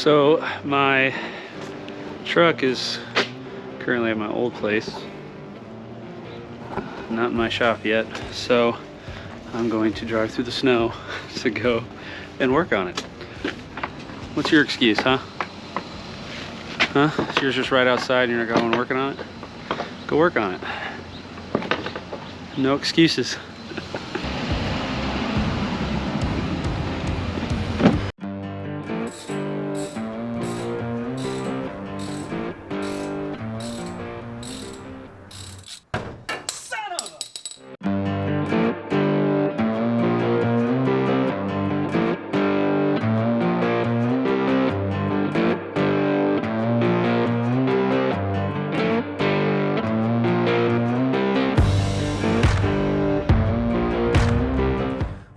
So my truck is currently at my old place, not in my shop yet, so I'm going to drive through the snow to go and work on it. What's your excuse, huh? Is yours just right outside and you're not going working on it? Go work on it. No excuses.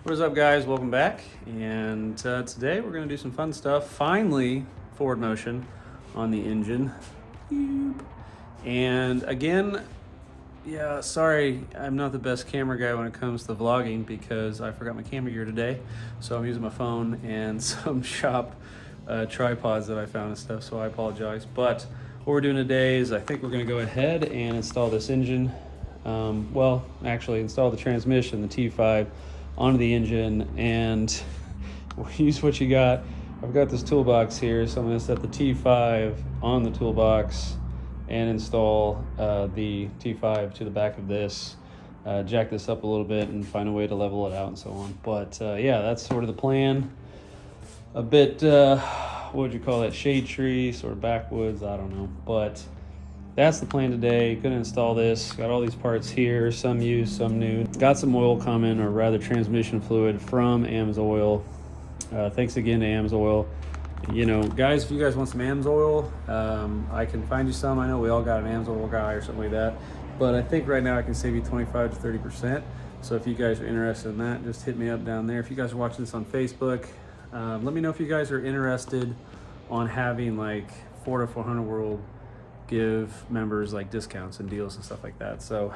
What's up, guys? Welcome back. And today we're going to do some fun stuff. Finally, forward motion on the engine. And again, yeah, sorry, I'm not the best camera guy when it comes to vlogging because I forgot my camera gear today. So I'm using my phone and some shop tripods that I found and stuff, so I apologize. But what we're doing today is I think we're going to go ahead and install this engine. Well, actually install the transmission, the T5, onto the engine, and we'll use what you got. I've got this toolbox here, so I'm going to set the T5 on the toolbox and install the T5 to the back of this, jack this up a little bit and find a way to level it out and so on. But yeah, that's sort of the plan. A bit, what would you call that, shade tree, sort of backwoods, I don't know, but that's the plan today. Gonna install this. Got all these parts here, some used, some new. Got some oil coming, or rather transmission fluid from AMSoil. Thanks again to AMSoil. You know, guys, if you guys want some AMSoil, I can find you some. I know we all got an AMSoil guy or something like that, but I think right now I can save you 25 to 30%. So if you guys are interested in that, just hit me up down there. If you guys are watching this on Facebook, let me know if you guys are interested on having like 400 World give members like discounts and deals and stuff like that. So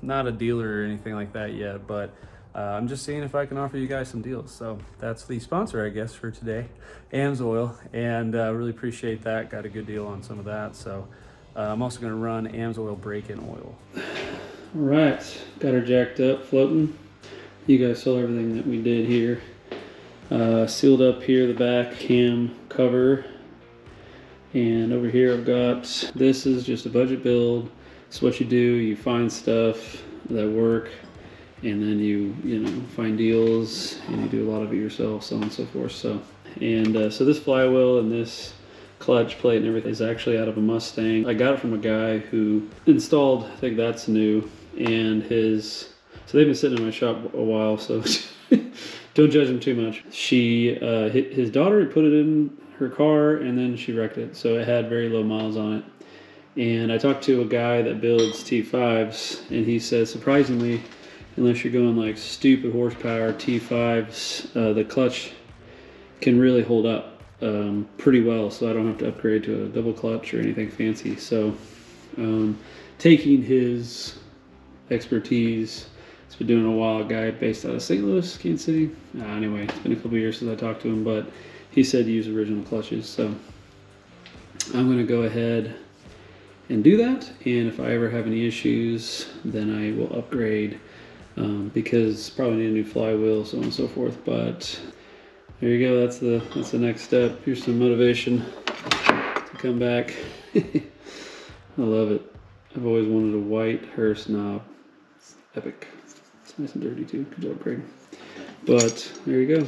not a dealer or anything like that yet, but I'm just seeing if I can offer you guys some deals. So that's the sponsor, I guess, for today, AMSoil, and really appreciate that. Got a good deal on some of that. So I'm also going to run AMSoil break-in oil. All right, got her jacked up, floating. You guys saw everything that we did here. Sealed up here the back cam cover. And over here I've got, this is just a budget build. It's what you do, you find stuff that work, and then you know, find deals, and you do a lot of it yourself, so on and so forth. So, and so this flywheel and this clutch plate and everything is actually out of a Mustang. I got it from a guy who installed, I think that's new, and his, so they've been sitting in my shop a while, so don't judge them too much. His daughter had put it in her car and then she wrecked it, so it had very low miles on it. And I talked to a guy that builds T5s, and he said surprisingly, unless you're going like stupid horsepower T5s, the clutch can really hold up pretty well, so I don't have to upgrade to a double clutch or anything fancy. So taking his expertise, it's been doing a while, a guy based out of St. Louis, Kansas City. Anyway, it's been a couple years since I talked to him, but he said use original clutches. So I'm going to go ahead and do that. And if I ever have any issues, then I will upgrade because probably need a new flywheel, so on and so forth. But there you go. That's the next step. Here's some motivation to come back. I love it. I've always wanted a white hearse knob. It's epic. It's nice and dirty too. Good job, Craig. But there you go.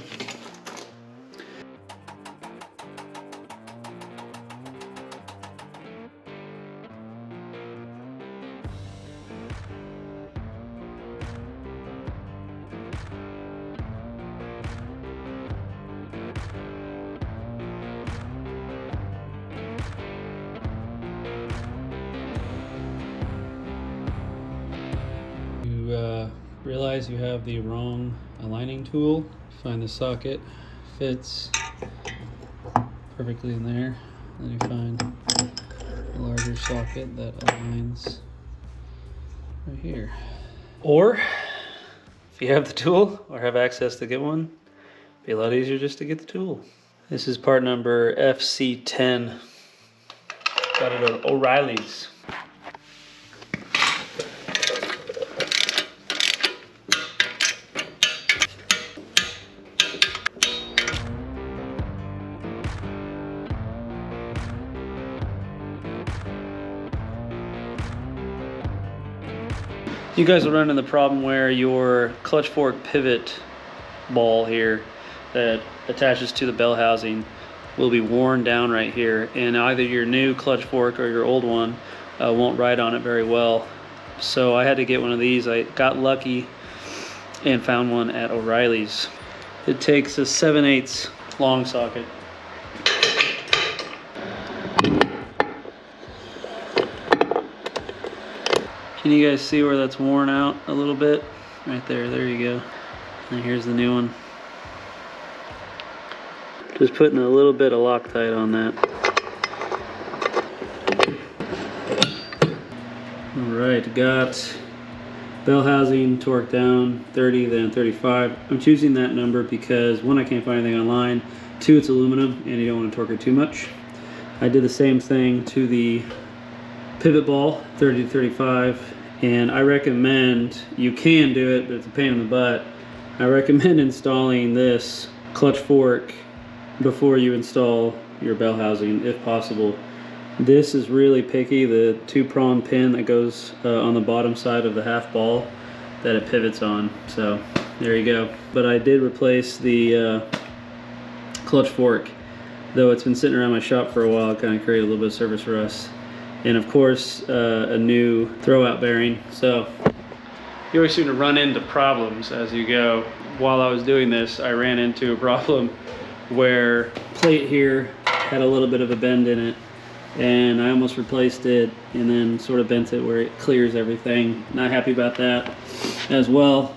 Realize you have the wrong aligning tool. Find the socket, fits perfectly in there. Then you find a larger socket that aligns right here. Or if you have the tool or have access to get one, it'd be a lot easier just to get the tool. This is part number FC10. Got it at O'Reilly's. You guys will run into the problem where your clutch fork pivot ball here that attaches to the bell housing will be worn down right here, and either your new clutch fork or your old one won't ride on it very well. So I had to get one of these. I got lucky and found one at O'Reilly's. It takes a 7/8 long socket. Can you guys see where that's worn out a little bit? Right there, there you go. And here's the new one. Just putting a little bit of Loctite on that. All right, got bell housing torqued down 30, then 35. I'm choosing that number because one, I can't find anything online. Two, it's aluminum and you don't want to torque it too much. I did the same thing to the pivot ball, 30 to 35, and I recommend, you can do it, but it's a pain in the butt. I recommend installing this clutch fork before you install your bell housing, if possible. This is really picky, the 2-prong pin that goes on the bottom side of the half ball that it pivots on. So there you go. But I did replace the clutch fork, though it's been sitting around my shop for a while. It kind of created a little bit of service rust. And of course, a new throwout bearing. So you always seem to run into problems as you go. While I was doing this, I ran into a problem where plate here had a little bit of a bend in it, and I almost replaced it and then sort of bent it where it clears everything. Not happy about that, as well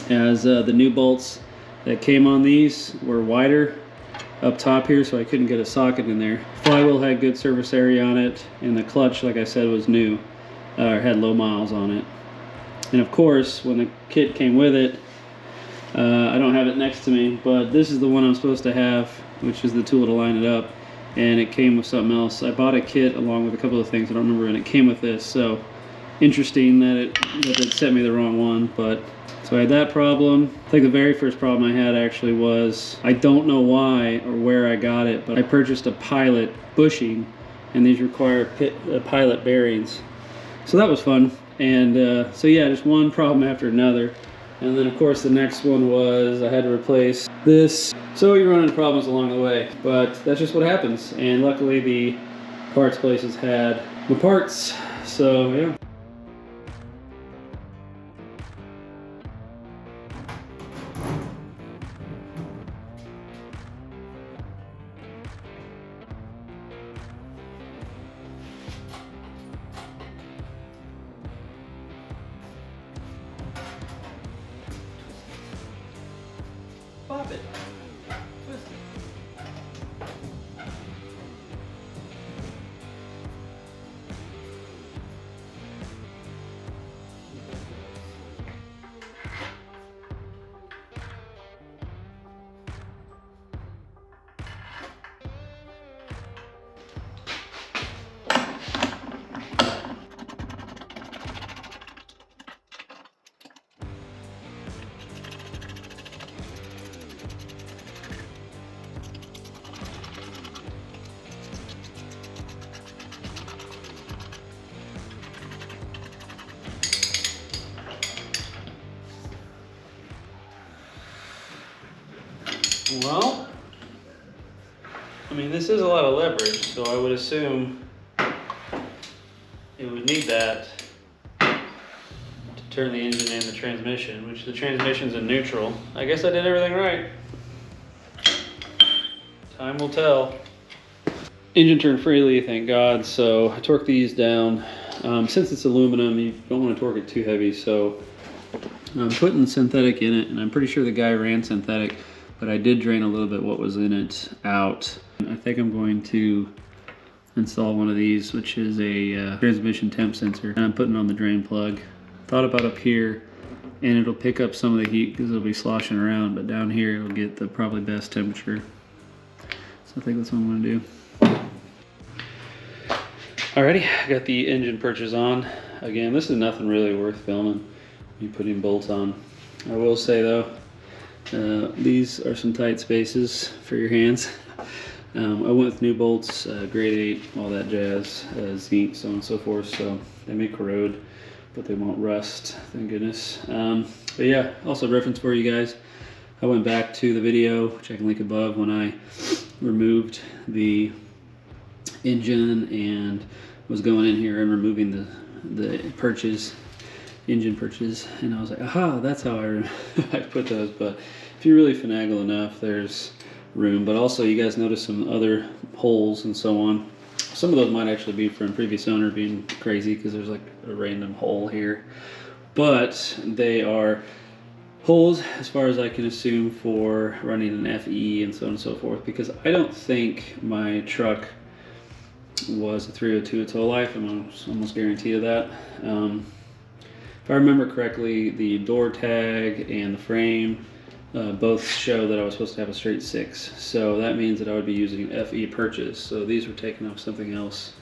as the new bolts that came on these were wider up top here, so I couldn't get a socket in there. Flywheel had good surface area on it, and the clutch, like I said, was new, or had low miles on it. And of course, when the kit came with it, I don't have it next to me, but this is the one I'm supposed to have, which is the tool to line it up, and it came with something else. I bought a kit along with a couple of things I don't remember, and it came with this. So interesting that it sent me the wrong one. But so I had that problem. I think the very first problem I had actually was, I don't know why or where I got it, but I purchased a Pilot bushing, and these require Pilot bearings. So that was fun. And so yeah, just one problem after another. And then of course the next one was I had to replace this. So you run into problems along the way, but that's just what happens. And luckily the parts places had the parts, so yeah. Pop it. Twist it. Well, I mean, this is a lot of leverage, so I would assume it would need that to turn the engine and the transmission, which the transmission's in neutral. I guess I did everything right. Time will tell. Engine turned freely, thank God, so I torqued these down. Since it's aluminum, you don't want to torque it too heavy, so I'm putting synthetic in it, and I'm pretty sure the guy ran synthetic, but I did drain a little bit what was in it out. I think I'm going to install one of these, which is a transmission temp sensor, and I'm putting on the drain plug. Thought about up here, and it'll pick up some of the heat because it'll be sloshing around, but down here it'll get the probably best temperature. So I think that's what I'm gonna do. Alrighty, I got the engine purchase on. Again, this is nothing really worth filming, me putting bolts on. I will say though, these are some tight spaces for your hands. I went with new bolts, grade 8, all that jazz, zinc, so on and so forth, so they may corrode, but they won't rust, thank goodness. But yeah, also reference for you guys, I went back to the video, which I can link above, when I removed the engine and was going in here and removing the engine purchase, and I was like, aha, that's how I put those. But if you really finagle enough, there's room. But also, you guys notice some other holes and so on. Some of those might actually be from previous owner being crazy, because there's like a random hole here, but they are holes, as far as I can assume, for running an FE and so on and so forth, because I don't think my truck was a 302 its whole life. I'm almost guaranteed of that. If I remember correctly, the door tag and the frame both show that I was supposed to have a straight 6, so that means that I would be using FE purchase. So these were taken off something else.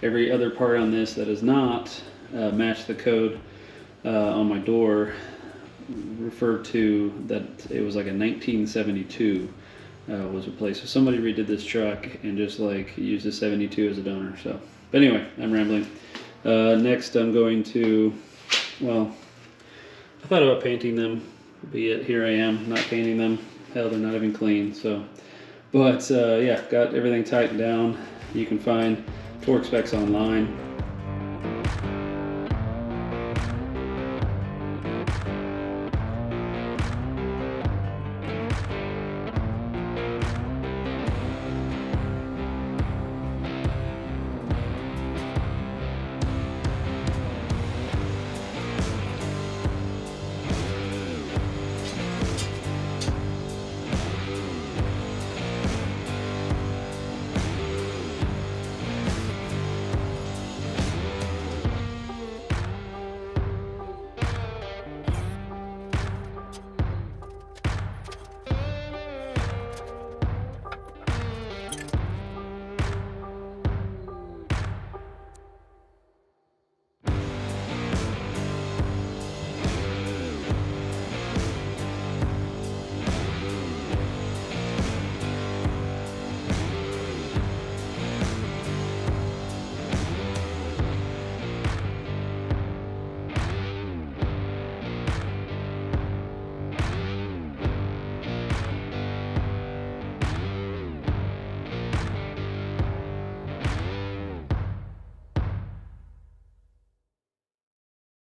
Every other part on this that does not match the code on my door referred to that it was like a 1972 was replaced. So somebody redid this truck and just like used a 72 as a donor. So, but anyway, I'm rambling. Next I'm going to, well, I thought about painting them, but yet here I am not painting them. Hell, they're not even clean. So, but yeah, got everything tightened down. You can find torque specs online.